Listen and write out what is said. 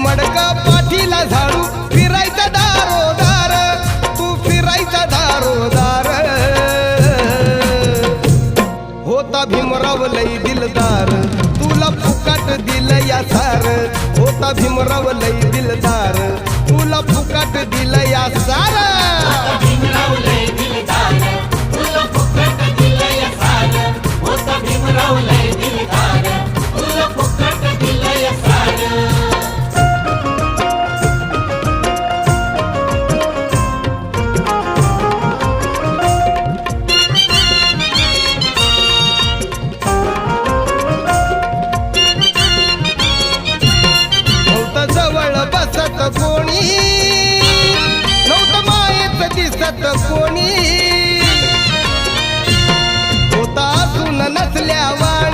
मडक पाठीला झाडू फिरायचा दारोदार तू फिरायचा दारोदार होता भीमराव लई दिलदार तुला फुकाट दिल या सार होता भीमराव लई दिलदार तुला फुकाट दिल या सार भीमराव लय दिलदार तुला फुकट दिलं या सार होता भीमराव लय दिलदार तुला फुकट दिलं या सार नव्हतं जवळ बसत कोणी नव्हतं मायेत दिसत कोणी होता असून नसल्यावानी